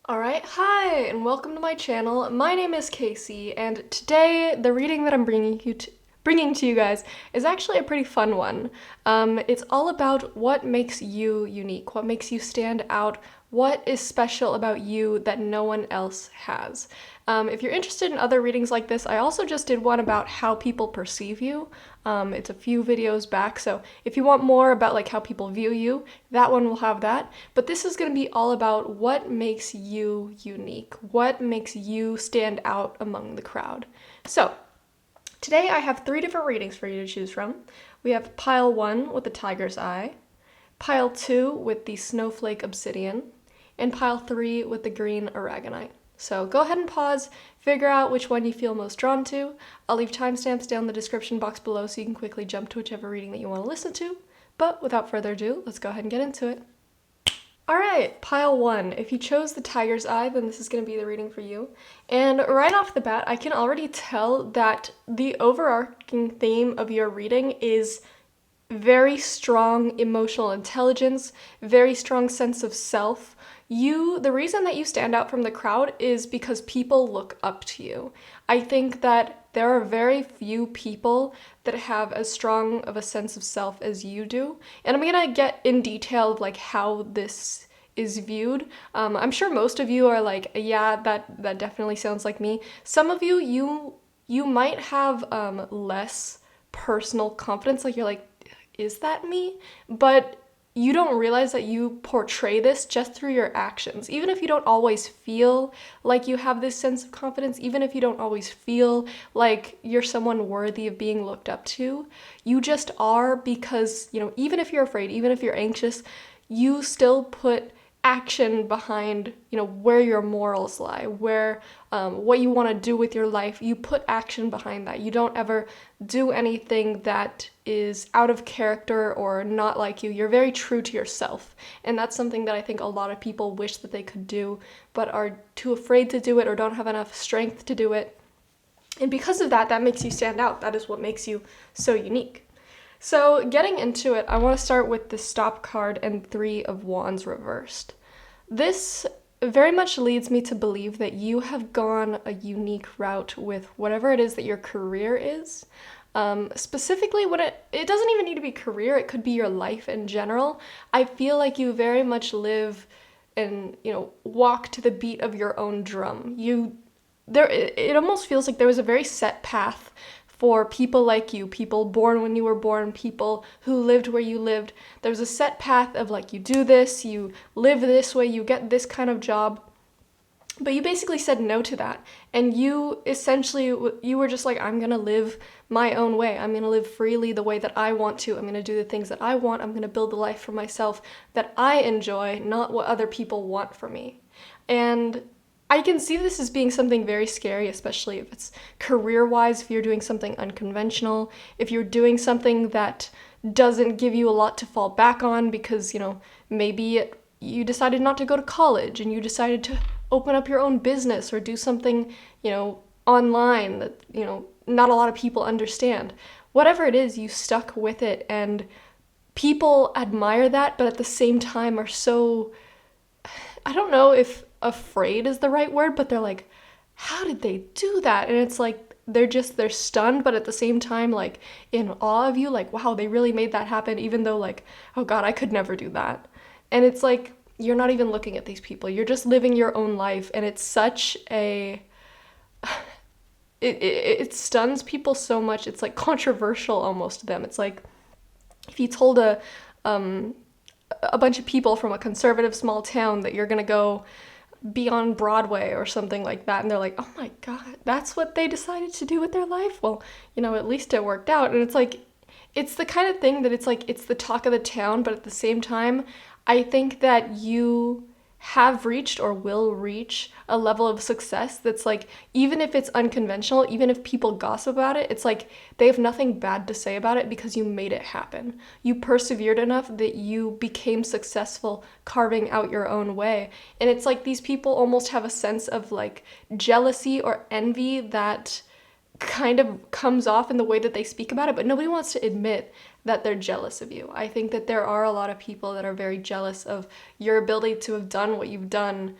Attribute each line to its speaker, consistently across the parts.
Speaker 1: Alright, hi, and welcome to my channel. My name is Casey, and today the reading that I'm bringing to you guys is actually a pretty fun one. It's all about what makes you unique, what makes you stand out, what is special about you that no one else has. If you're interested in other readings like this, I also just did one about how people perceive you. It's a few videos back, so if you want more about like how people view you, that one will have that. But this is going to be all about what makes you unique, what makes you stand out among the crowd. So today I have three different readings for you to choose from. We have pile 1 with the tiger's eye, pile 2 with the snowflake obsidian, and pile 3 with the green aragonite. So go ahead and pause, figure out which one you feel most drawn to. I'll leave timestamps down in the description box below so you can quickly jump to whichever reading that you want to listen to. But without further ado, let's go ahead and get into it. Alright, pile 1. If you chose the tiger's eye, then this is going to be the reading for you. And right off the bat, I can already tell that the overarching theme of your reading is very strong emotional intelligence, very strong sense of self. The reason that you stand out from the crowd is because people look up to you. I think that there are very few people that have as strong of a sense of self as you do. And I'm gonna get in detail of like how this is viewed. I'm sure most of you are like, yeah, that definitely sounds like me. Some of you might have less personal confidence, like you're like, is that me? But you don't realize that you portray this just through your actions. Even if you don't always feel like you have this sense of confidence, even if you don't always feel like you're someone worthy of being looked up to, you just are because, even if you're afraid, even if you're anxious, you still put action behind, where your morals lie, where what you want to do with your life. You put action behind that. You don't ever do anything that is out of character or not like you. You're very true to yourself. And that's something that I think a lot of people wish that they could do, but are too afraid to do it or don't have enough strength to do it. And because of that, that makes you stand out. That is what makes you so unique. So getting into it, I want to start with the stop card and 3 of Wands reversed. This very much leads me to believe that you have gone a unique route with whatever it is that your career is. Specifically, when it doesn't even need to be career, it could be your life in general. I feel like you very much live and, walk to the beat of your own drum. It almost feels like there was a very set path for people like you, people born when you were born, people who lived where you lived. There's a set path of like, you do this, you live this way, you get this kind of job. But you basically said no to that. And you were just like, I'm gonna live my own way. I'm gonna live freely the way that I want to. I'm gonna do the things that I want. I'm gonna build the life for myself that I enjoy, not what other people want for me. And I can see this as being something very scary, especially if it's career-wise, if you're doing something unconventional, if you're doing something that doesn't give you a lot to fall back on because, maybe you decided not to go to college and you decided to open up your own business or do something, online that, not a lot of people understand. Whatever it is, you stuck with it and people admire that, but at the same time are so, I don't know if afraid is the right word, but they're like, how did they do that? And it's like they're stunned, but at the same time like in awe of you, like, wow, they really made that happen, even though like, oh god, I could never do that. And it's like you're not even looking at these people, you're just living your own life. And it's such a it stuns people so much. It's like controversial almost to them. It's like if you told a bunch of people from a conservative small town that you're gonna go be on Broadway or something like that, and they're like, oh my god, that's what they decided to do with their life? Well, at least it worked out. And it's like, it's the kind of thing that it's like, it's the talk of the town, but at the same time, I think that you have reached or will reach a level of success that's like, even if it's unconventional, even if people gossip about it, it's like they have nothing bad to say about it because you made it happen. You persevered enough that you became successful carving out your own way. And it's like these people almost have a sense of like jealousy or envy that kind of comes off in the way that they speak about it, but nobody wants to admit that they're jealous of you. I think that there are a lot of people that are very jealous of your ability to have done what you've done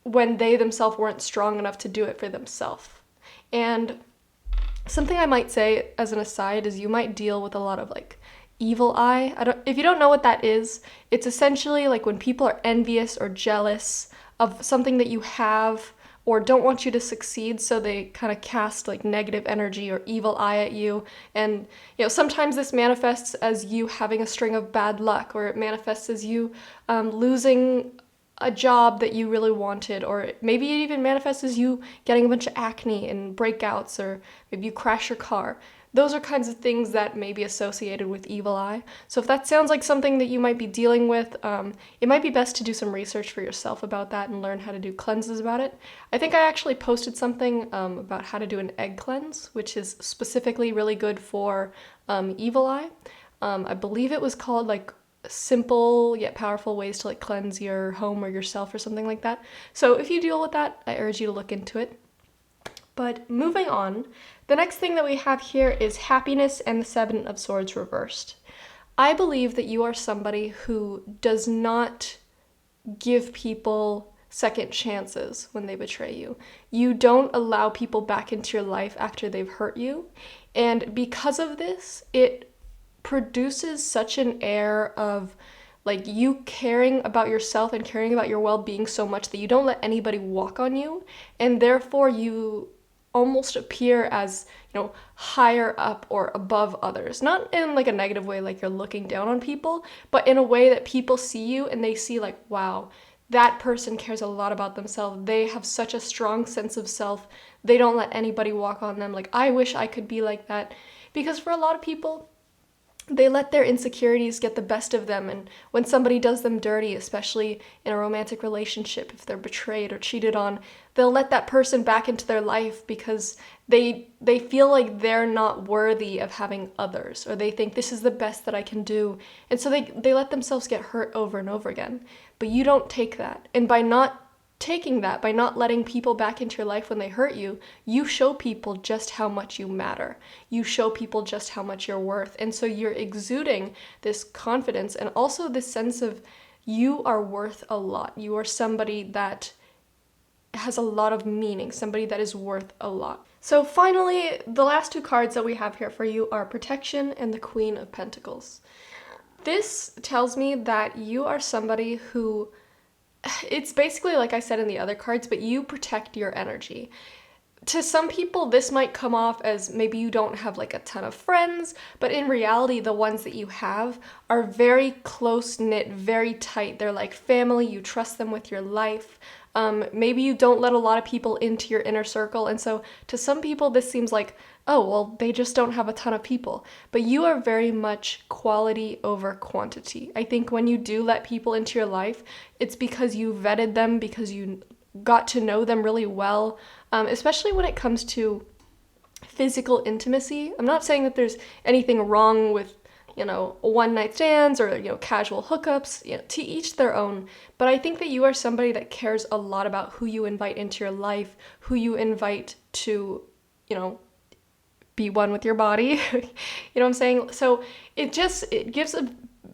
Speaker 1: when they themselves weren't strong enough to do it for themselves. And something I might say as an aside is you might deal with a lot of like evil eye. If you don't know what that is, it's essentially like when people are envious or jealous of something that you have or don't want you to succeed, so they kind of cast like negative energy or evil eye at you. And sometimes this manifests as you having a string of bad luck, or it manifests as you losing a job that you really wanted, or maybe it even manifests as you getting a bunch of acne and breakouts, or maybe you crash your car. Those are kinds of things that may be associated with evil eye. So if that sounds like something that you might be dealing with, it might be best to do some research for yourself about that and learn how to do cleanses about it. I think I actually posted something about how to do an egg cleanse, which is specifically really good for evil eye. I believe it was called like simple yet powerful ways to like cleanse your home or yourself or something like that. So if you deal with that, I urge you to look into it. But moving on, the next thing that we have here is happiness and the Seven of Swords reversed. I believe that you are somebody who does not give people second chances when they betray you. You don't allow people back into your life after they've hurt you. And because of this, it produces such an air of like you caring about yourself and caring about your well-being so much that you don't let anybody walk on you, and therefore you almost appear as, higher up or above others. Not in like a negative way, like you're looking down on people, but in a way that people see you and they see like, wow, that person cares a lot about themselves. They have such a strong sense of self. They don't let anybody walk on them. Like, I wish I could be like that. Because for a lot of people, they let their insecurities get the best of them, and when somebody does them dirty, especially in a romantic relationship, if they're betrayed or cheated on, they'll let that person back into their life because they feel like they're not worthy of having others, or they think this is the best that I can do, and so they let themselves get hurt over and over again. But you don't take that, and by not taking that, by not letting people back into your life when they hurt you, you show people just how much you matter. You show people just how much you're worth. And so you're exuding this confidence and also this sense of you are worth a lot. You are somebody that has a lot of meaning, somebody that is worth a lot. So finally, the last two cards that we have here for you are Protection and the Queen of Pentacles. This tells me that you are somebody who, it's basically like I said in the other cards, but you protect your energy. To some people, this might come off as maybe you don't have like a ton of friends, but in reality, the ones that you have are very close-knit, very tight. They're like family. You trust them with your life. Maybe you don't let a lot of people into your inner circle. And so to some people, this seems like, oh, well, they just don't have a ton of people. But you are very much quality over quantity. I think when you do let people into your life, it's because you vetted them, because you got to know them really well, especially when it comes to physical intimacy. I'm not saying that there's anything wrong with one-night stands or, casual hookups, to each their own. But I think that you are somebody that cares a lot about who you invite into your life, who you invite to, be one with your body. You know what I'm saying? So it gives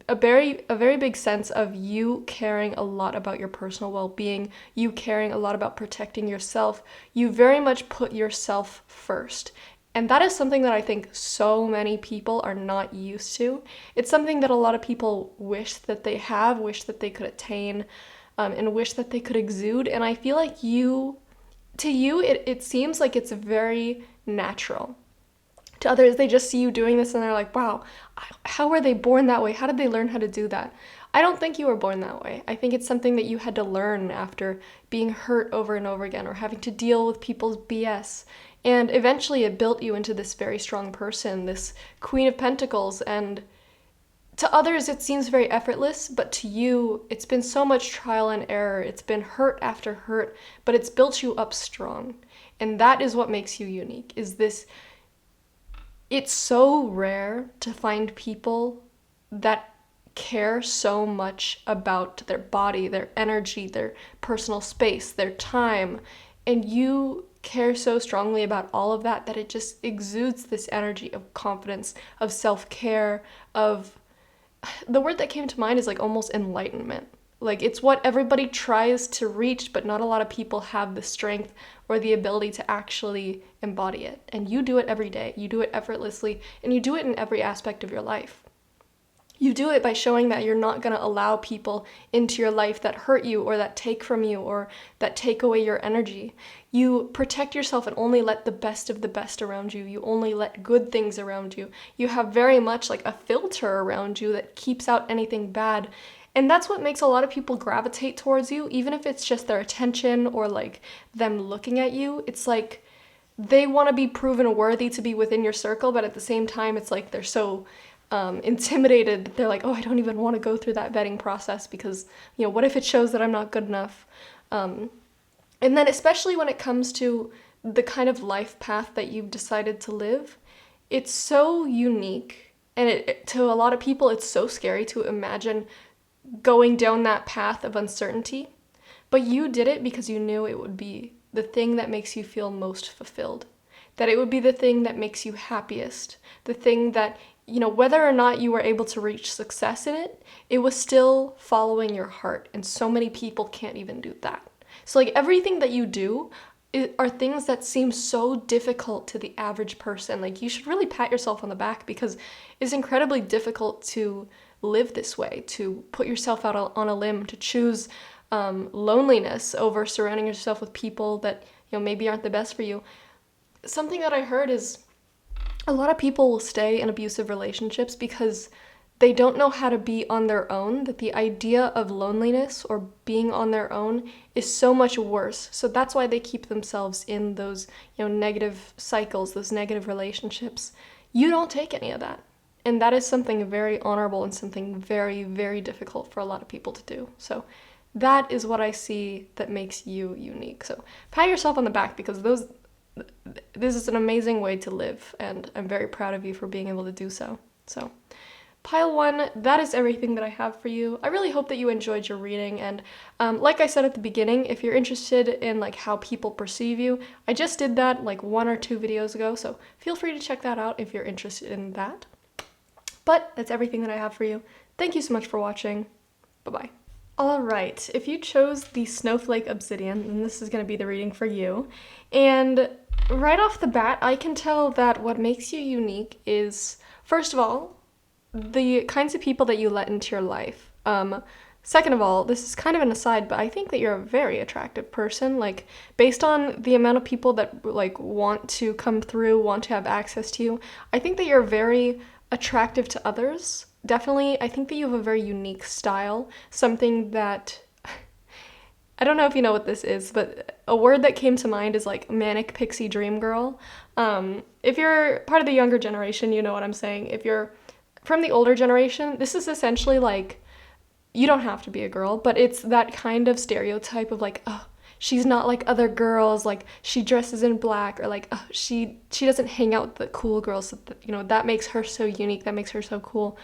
Speaker 1: a very big sense of you caring a lot about your personal well-being, you caring a lot about protecting yourself. You very much put yourself first. And that is something that I think so many people are not used to. It's something that a lot of people wish that they have, wish that they could attain, and wish that they could exude. And I feel like it seems like it's very natural. To others, they just see you doing this and they're like, wow, how were they born that way? How did they learn how to do that? I don't think you were born that way. I think it's something that you had to learn after being hurt over and over again or having to deal with people's BS. And eventually it built you into this very strong person, this Queen of Pentacles. And to others, it seems very effortless, but to you, it's been so much trial and error. It's been hurt after hurt, but it's built you up strong. And that is what makes you unique, is this. It's so rare to find people that care so much about their body, their energy, their personal space, their time, and you care so strongly about all of that it just exudes this energy of confidence, of self-care, of, the word that came to mind is like almost enlightenment. Like, it's what everybody tries to reach, but not a lot of people have the strength or the ability to actually embody it. And you do it every day. You do it effortlessly, and you do it in every aspect of your life. You do it by showing that you're not going to allow people into your life that hurt you or that take from you or that take away your energy. You protect yourself and only let the best of the best around you. You only let good things around you. You have very much like a filter around you that keeps out anything bad. And that's what makes a lot of people gravitate towards you, even if it's just their attention or like them looking at you. It's like they want to be proven worthy to be within your circle, but at the same time, it's like they're so intimidated that they're like, oh, I don't even want to go through that vetting process because, you know, what if it shows that I'm not good enough? And then especially when it comes to the kind of life path that you've decided to live, it's so unique. And to a lot of people, it's so scary to imagine going down that path of uncertainty. But you did it because you knew it would be the thing that makes you feel most fulfilled. That it would be the thing that makes you happiest. The thing that, you know, whether or not you were able to reach success in it, it was still following your heart. And so many people can't even do that. So like everything that you do are things that seem so difficult to the average person. Like you should really pat yourself on the back because it's incredibly difficult to live this way, to put yourself out on a limb, to choose loneliness over surrounding yourself with people that, you know, maybe aren't the best for you. Something that I heard is a lot of people will stay in abusive relationships because they don't know how to be on their own, that the idea of loneliness or being on their own is so much worse. So that's why they keep themselves in those, you know, negative cycles, those negative relationships. You don't take any of that. And that is something very honorable and something very, very difficult for a lot of people to do. So that is what I see that makes you unique. So pat yourself on the back because this is an amazing way to live, and I'm very proud of you for being able to do so. So, pile 1, that is everything that I have for you. I really hope that you enjoyed your reading, and like I said at the beginning, if you're interested in like how people perceive you, I just did that like 1 or 2 videos ago, so feel free to check that out if you're interested in that. But that's everything that I have for you. Thank you so much for watching. Bye-bye. Alright, if you chose the Snowflake Obsidian, then this is going to be the reading for you. And right off the bat, I can tell that what makes you unique is, first of all, the kinds of people that you let into your life. Second of all, this is kind of an aside, but I think that you're a very attractive person. Like, based on the amount of people that like want to come through, want to have access to you, I think that you're very attractive to others. Definitely, I think that you have a very unique style, something that, I don't know if you know what this is, but a word that came to mind is like manic pixie dream girl. If you're part of the younger generation, you know what I'm saying. If you're from the older generation, this is essentially like, you don't have to be a girl, but it's that kind of stereotype of like, oh, she's not like other girls, like she dresses in black, or like, oh, she doesn't hang out with the cool girls, so that, you know, that makes her so unique, that makes her so cool.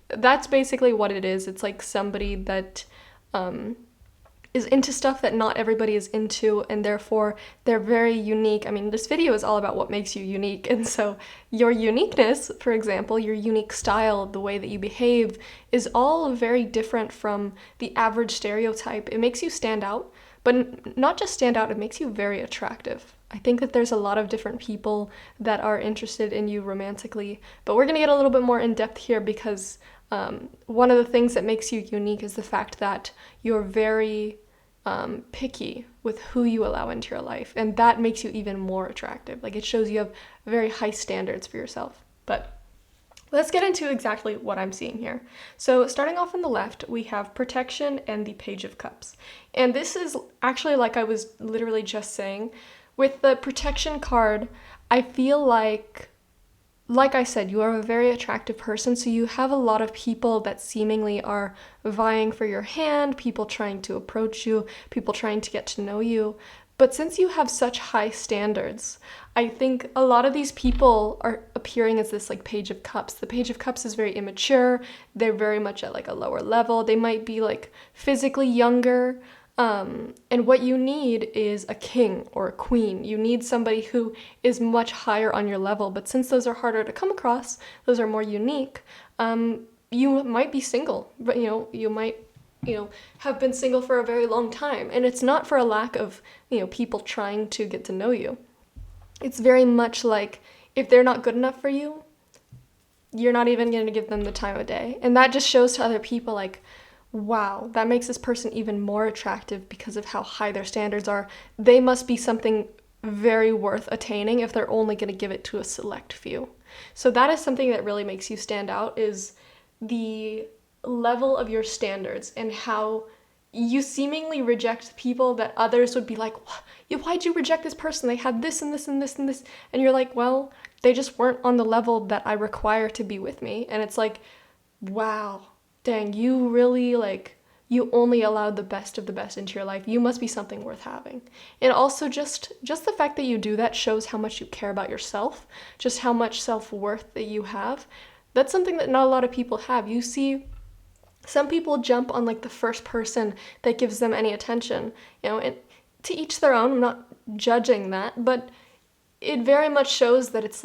Speaker 1: That's basically what it is. It's like somebody that is into stuff that not everybody is into, and therefore they're very unique. I mean, this video is all about what makes you unique, and so your uniqueness, for example, your unique style, the way that you behave, is all very different from the average stereotype. It makes you stand out, but not just stand out, it makes you very attractive. I think that there's a lot of different people that are interested in you romantically, but we're gonna get a little bit more in depth here because one of the things that makes you unique is the fact that you're very picky with who you allow into your life, and that makes you even more attractive. Like, it shows you have very high standards for yourself. But let's get into exactly what I'm seeing here. So starting off on the left, we have protection and the Page of Cups. And this is actually, like I was literally just saying, with the protection card, I feel like I said, you are a very attractive person, so you have a lot of people that seemingly are vying for your hand, people trying to approach you, people trying to get to know you. But since you have such high standards, I think a lot of these people are appearing as this like Page of Cups. The Page of Cups is very immature, they're very much at like a lower level, they might be like physically younger, and what you need is a king or a queen. You need somebody who is much higher on your level, but since those are harder to come across, those are more unique, you might be single, but you know, you might have been single for a very long time. And it's not for a lack of, people trying to get to know you. It's very much like if they're not good enough for you, you're not even going to give them the time of day. And that just shows to other people like, wow, that makes this person even more attractive because of how high their standards are. They must be something very worth attaining if they're only going to give it to a select few. So that is something that really makes you stand out, is the level of your standards and how you seemingly reject people that others would be like, why'd you reject this person? They had this and this and this and this. And you're like, well, they just weren't on the level that I require to be with me. And it's like, wow, dang, you really you only allowed the best of the best into your life. You must be something worth having. And also just the fact that you do that shows how much you care about yourself, just how much self-worth that you have. That's something that not a lot of people have. You see, some people jump on the first person that gives them any attention, and to each their own. I'm not judging that, but it very much shows that it's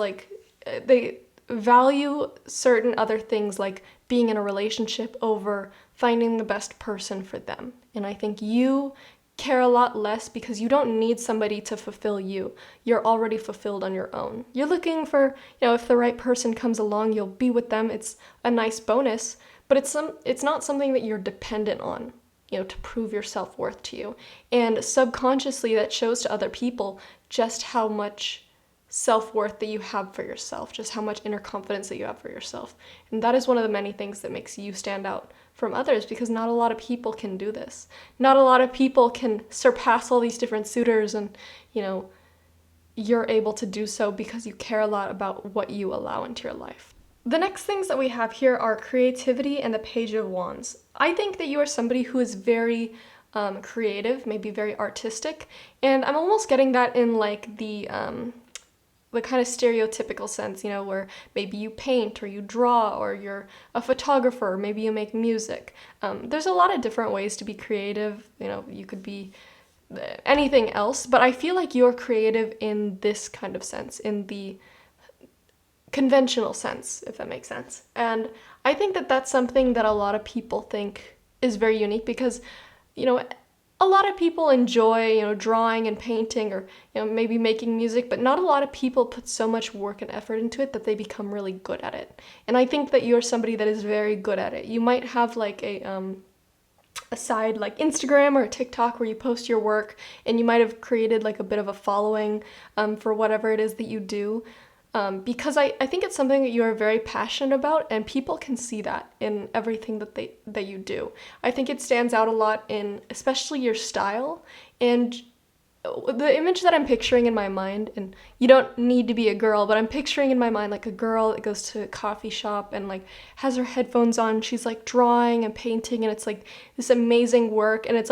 Speaker 1: they value certain other things, like being in a relationship, over finding the best person for them. And I think you care a lot less because you don't need somebody to fulfill you. You're already fulfilled on your own. You're looking for, if the right person comes along, you'll be with them. It's a nice bonus, but it's not something that you're dependent on, to prove your self-worth to you. And subconsciously that shows to other people just how much self-worth that you have for yourself, just how much inner confidence that you have for yourself. And that is one of the many things that makes you stand out from others, because not a lot of people can do this. Not a lot of people can surpass all these different suitors, and you're able to do so because you care a lot about what you allow into your life. The next things that we have here are creativity and the Page of Wands. I think that you are somebody who is very creative, maybe very artistic, and I'm almost getting that in the kind of stereotypical sense, where maybe you paint or you draw or you're a photographer, or maybe you make music. There's a lot of different ways to be creative. You could be anything else, but I feel like you're creative in this kind of sense, in the conventional sense, if that makes sense. And I think that that's something that a lot of people think is very unique, because, a lot of people enjoy, drawing and painting, or, maybe making music, but not a lot of people put so much work and effort into it that they become really good at it. And I think that you're somebody that is very good at it. You might have a side like Instagram or TikTok where you post your work, and you might have created a bit of a following for whatever it is that you do. Because I think it's something that you are very passionate about, and people can see that in everything that you do. I think it stands out a lot in especially your style, and the image that I'm picturing in my mind, and you don't need to be a girl, but I'm picturing in my mind a girl that goes to a coffee shop and has her headphones on, she's drawing and painting, and it's this amazing work, and it's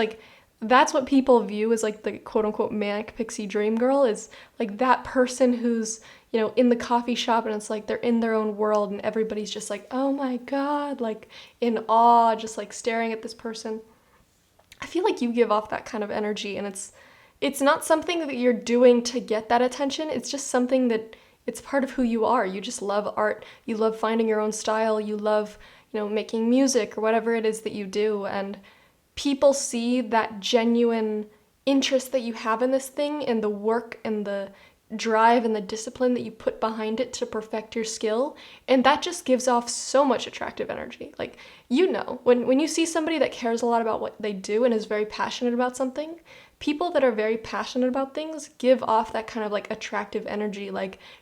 Speaker 1: that's what people view as the quote-unquote manic pixie dream girl, is that person who's in the coffee shop, and it's they're in their own world, and everybody's just oh my god, in awe, just staring at this person. I feel like you give off that kind of energy, and it's not something that you're doing to get that attention. It's just something that it's part of who you are. You just love art. You love finding your own style. You love, making music or whatever it is that you do, and people see that genuine interest that you have in this thing, and the work and the drive and the discipline that you put behind it to perfect your skill, and that just gives off so much attractive energy. When you see somebody that cares a lot about what they do and is very passionate about something, people that are very passionate about things give off that kind of attractive energy.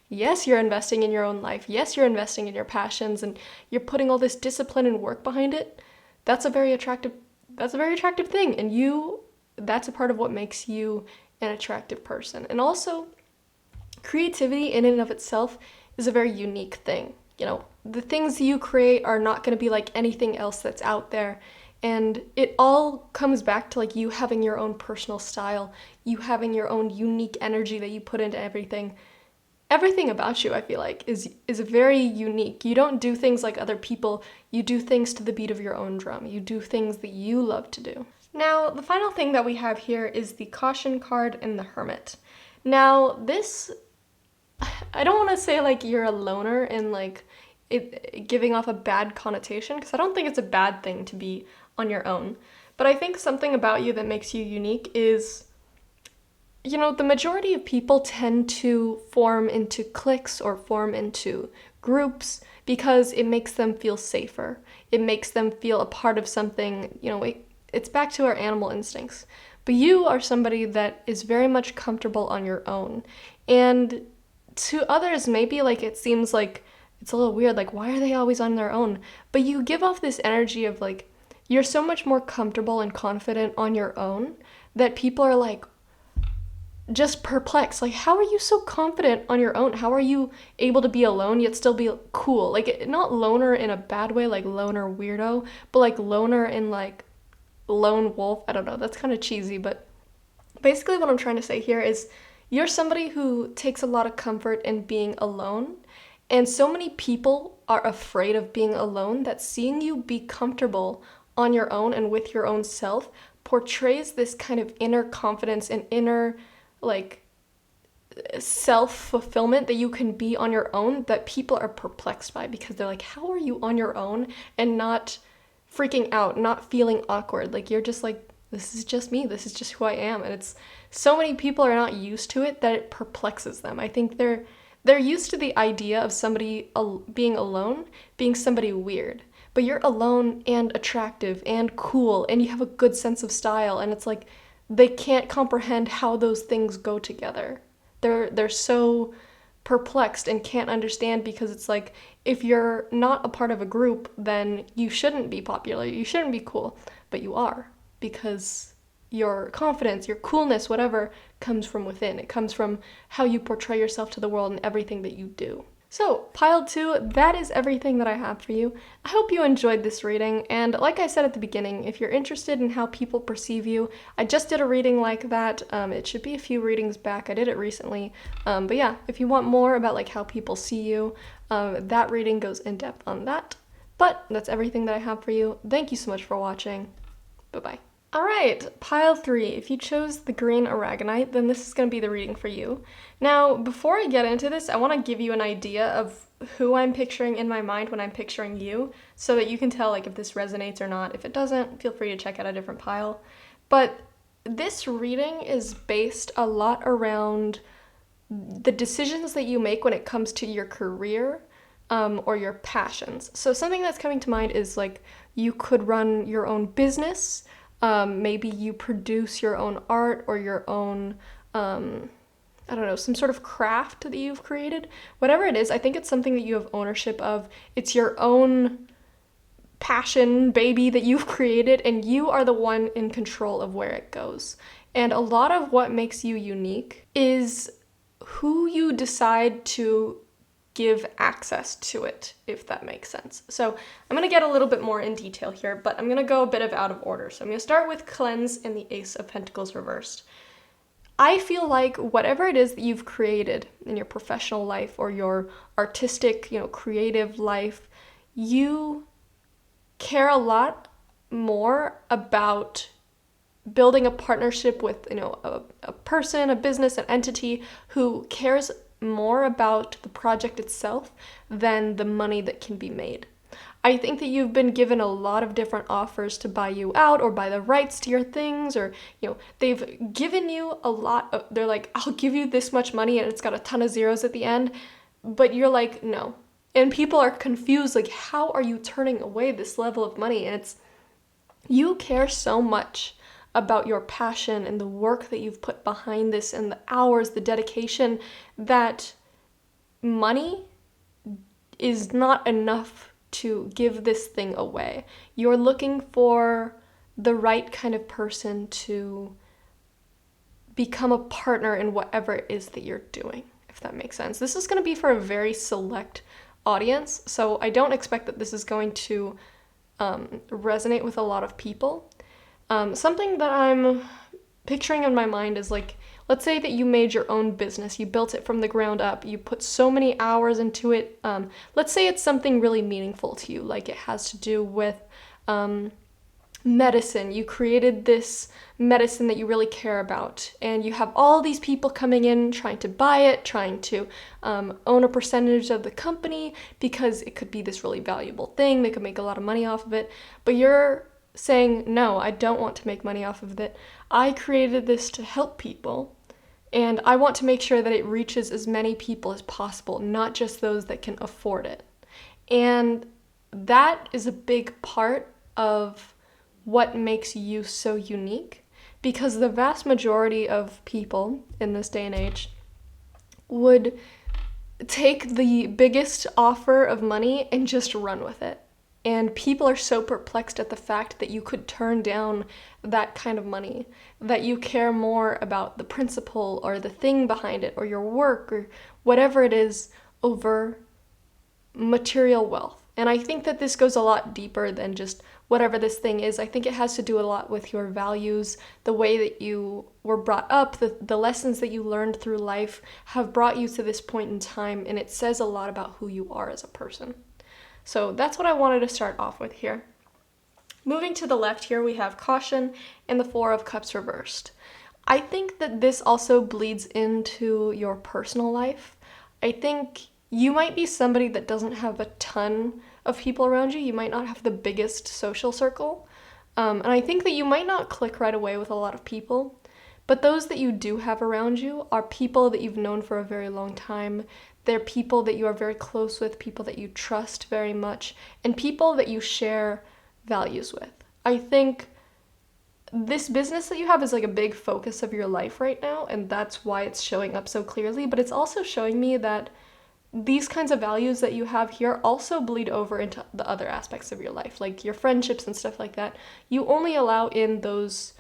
Speaker 1: Yes, you're investing in your own life. Yes, you're investing in your passions, and you're putting all this discipline and work behind it. That's a very attractive thing, and that's a part of what makes you an attractive person. And also, creativity in and of itself is a very unique thing. The things you create are not going to be like anything else that's out there. And it all comes back to you having your own personal style, you having your own unique energy that you put into everything. Everything about you, I feel is very unique. You don't do things like other people. You do things to the beat of your own drum. You do things that you love to do. Now, the final thing that we have here is the Caution card and the Hermit. Now, this, I don't want to say you're a loner and it giving off a bad connotation, because I don't think it's a bad thing to be on your own. But I think something about you that makes you unique is, the majority of people tend to form into cliques or form into groups because it makes them feel safer. It makes them feel a part of something, it's back to our animal instincts. But you are somebody that is very much comfortable on your own. And to others, maybe like it seems like it's a little weird, like why are they always on their own? But you give off this energy of like, you're so much more comfortable and confident on your own that people are like, just perplexed, like how are you so confident on your own? How are you able to be alone yet still be cool? Like not loner in a bad way, like loner weirdo, but like loner in like lone wolf. I don't know, that's kind of cheesy, but basically what I'm trying to say here is you're somebody who takes a lot of comfort in being alone, and so many people are afraid of being alone that seeing you be comfortable on your own and with your own self portrays this kind of inner confidence and inner like self-fulfillment that you can be on your own that people are perplexed by, because they're like, how are you on your own and not freaking out, not feeling awkward? Like you're just like, this is just me, this is just who I am. And it's so many people are not used to it that it perplexes them. I think they're used to the idea of somebody being alone being somebody weird, but you're alone and attractive and cool and you have a good sense of style, and it's like they can't comprehend how those things go together. They're so perplexed and can't understand, because it's like, if you're not a part of a group, then you shouldn't be popular, you shouldn't be cool, but you are, because your confidence, your coolness, whatever, comes from within. It comes from how you portray yourself to the world and everything that you do. So, pile 2, that is everything that I have for you. I hope you enjoyed this reading, and like I said at the beginning, if you're interested in how people perceive you, I just did a reading like that. It should be a few readings back, I did it recently. But yeah, if you want more about like how people see you, that reading goes in depth on that. But that's everything that I have for you. Thank you so much for watching. Bye-bye. Alright, pile 3. If you chose the green aragonite, then this is going to be the reading for you. Now, before I get into this, I want to give you an idea of who I'm picturing in my mind when I'm picturing you, so that you can tell like if this resonates or not. If it doesn't, feel free to check out a different pile. But this reading is based a lot around the decisions that you make when it comes to your career, or your passions. So something that's coming to mind is like you could run your own business. Maybe you produce your own art or your own, I don't know, some sort of craft that you've created. Whatever it is, I think it's something that you have ownership of. It's your own passion baby that you've created, and you are the one in control of where it goes. And a lot of what makes you unique is who you decide to give access to it, if that makes sense. So I'm going to get a little bit more in detail here, but I'm going to go a bit of out of order. So I'm going to start with Cleanse and the Ace of Pentacles reversed. I feel like whatever it is that you've created in your professional life or your artistic, creative life, you care a lot more about building a partnership with, a person, a business, an entity who cares more about the project itself than the money that can be made. I think that you've been given a lot of different offers to buy you out or buy the rights to your things, or, they've given you a lot of, they're like, I'll give you this much money, and it's got a ton of zeros at the end, but you're like, no. And people are confused, like, how are you turning away this level of money? And it's, you care so much about your passion and the work that you've put behind this and the hours, the dedication, that money is not enough to give this thing away. You're looking for the right kind of person to become a partner in whatever it is that you're doing, if that makes sense. This is going to be for a very select audience, so I don't expect that this is going to resonate with a lot of people. Something that I'm picturing in my mind is like, let's say that you made your own business, you built it from the ground up, you put so many hours into it. Let's say it's something really meaningful to you, like it has to do with medicine. You created this medicine that you really care about, and you have all these people coming in trying to buy it, trying to own a percentage of the company because it could be this really valuable thing. They could make a lot of money off of it, but you're saying, no, I don't want to make money off of it. I created this to help people, and I want to make sure that it reaches as many people as possible, not just those that can afford it. And that is a big part of what makes you so unique, because the vast majority of people in this day and age would take the biggest offer of money and just run with it. And people are so perplexed at the fact that you could turn down that kind of money, that you care more about the principle or the thing behind it or your work or whatever it is over material wealth. And I think that this goes a lot deeper than just whatever this thing is. I think it has to do a lot with your values, the way that you were brought up, the lessons that you learned through life have brought you to this point in time, and it says a lot about who you are as a person. So that's what I wanted to start off with here. Moving to the left here, we have caution and the Four of Cups reversed. I think that this also bleeds into your personal life. I think you might be somebody that doesn't have a ton of people around you. You might not have the biggest social circle. And I think that you might not click right away with a lot of people. But those that you do have around you are people that you've known for a very long time. They're people that you are very close with, people that you trust very much, and people that you share values with. I think this business that you have is like a big focus of your life right now, and that's why it's showing up so clearly. But it's also showing me that these kinds of values that you have here also bleed over into the other aspects of your life, like your friendships and stuff like that. You only allow in those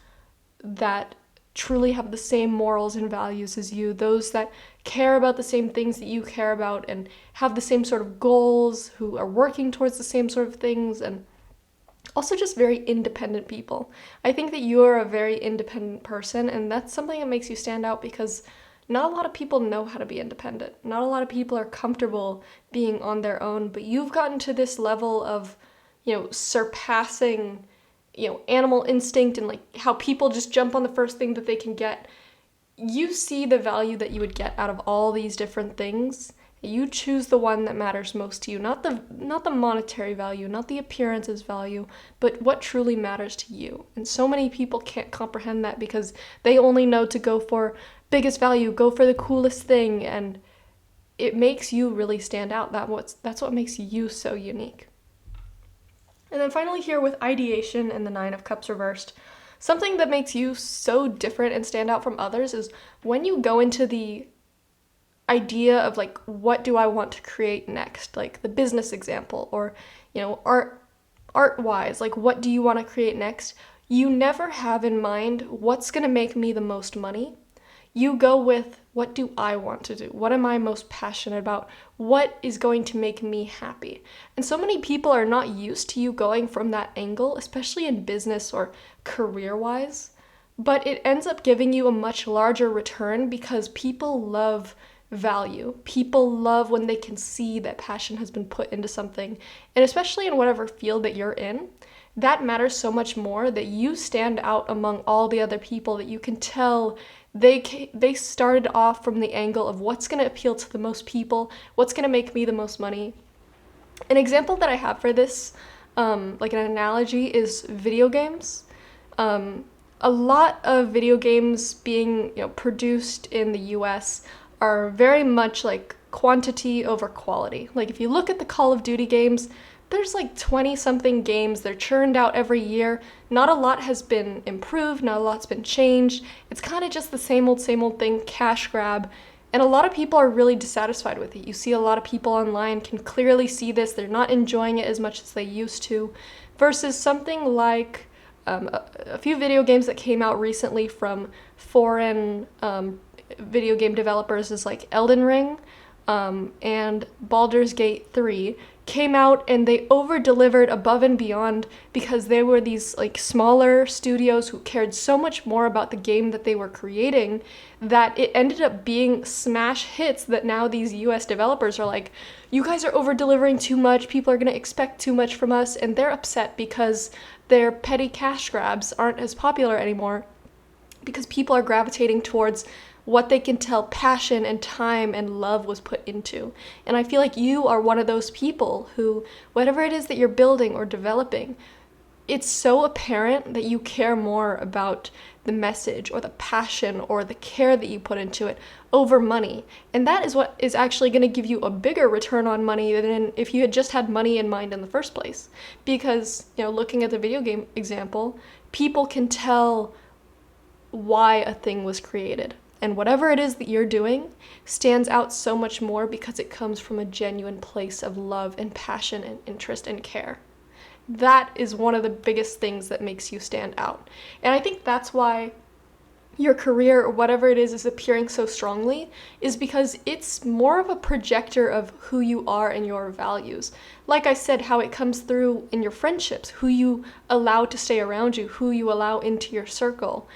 Speaker 1: that truly have the same morals and values as you, those that care about the same things that you care about and have the same sort of goals, who are working towards the same sort of things, and also just very independent people. I think that you are a very independent person, and that's something that makes you stand out, because not a lot of people know how to be independent. Not a lot of people are comfortable being on their own, but you've gotten to this level of, surpassing, animal instinct and like how people just jump on the first thing that they can get. You see the value that you would get out of all these different things. You choose the one that matters most to you, not the monetary value, not the appearances value, but what truly matters to you. And so many people can't comprehend that because they only know to go for biggest value, go for the coolest thing, and it makes you really stand out. That's what makes you so unique. And then finally here with ideation and the Nine of Cups reversed, something that makes you so different and stand out from others is when you go into the idea of like, what do I want to create next? Like the business example, or, art-wise, like what do you want to create next? You never have in mind what's going to make me the most money. You go with, what do I want to do? What am I most passionate about? What is going to make me happy? And so many people are not used to you going from that angle, especially in business or career-wise, but it ends up giving you a much larger return because people love value. People love when they can see that passion has been put into something, and especially in whatever field that you're in, that matters so much more, that you stand out among all the other people, that you can tell they started off from the angle of what's going to appeal to the most people, what's going to make me the most money. An example that I have for this, like an analogy, is video games. A lot of video games being produced in the US are very much like quantity over quality. Like if you look at the Call of Duty games, there's like 20-something games. They're churned out every year. Not a lot has been improved. Not a lot's been changed. It's kind of just the same old thing, cash grab. And a lot of people are really dissatisfied with it. You see a lot of people online can clearly see this. They're not enjoying it as much as they used to. Versus something like a few video games that came out recently from foreign video game developers is like Elden Ring and Baldur's Gate 3 came out, and they over-delivered above and beyond because they were these like smaller studios who cared so much more about the game that they were creating that it ended up being smash hits that now these US developers are like, you guys are over-delivering too much, people are going to expect too much from us, and they're upset because their petty cash grabs aren't as popular anymore because people are gravitating towards what they can tell passion and time and love was put into. And I feel like you are one of those people who, whatever it is that you're building or developing, it's so apparent that you care more about the message or the passion or the care that you put into it over money. And that is what is actually going to give you a bigger return on money than if you had just had money in mind in the first place. Because, looking at the video game example, people can tell why a thing was created. And whatever it is that you're doing stands out so much more because it comes from a genuine place of love and passion and interest and care. That is one of the biggest things that makes you stand out. And I think that's why your career or whatever it is appearing so strongly, is because it's more of a projector of who you are and your values. Like I said, how it comes through in your friendships, who you allow to stay around you, who you allow into your circle.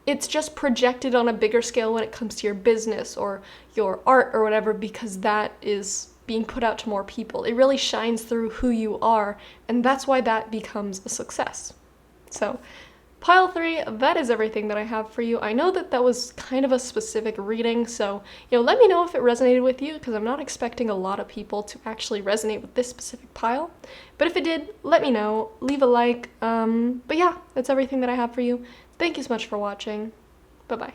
Speaker 1: It's just projected on a bigger scale when it comes to your business or your art or whatever, because that is being put out to more people. It really shines through who you are, and that's why that becomes a success. So, pile 3, that is everything that I have for you. I know that was kind of a specific reading, so let me know if it resonated with you, because I'm not expecting a lot of people to actually resonate with this specific pile. But if it did, let me know. Leave a like. But yeah, that's everything that I have for you. Thank you so much for watching. Bye-bye.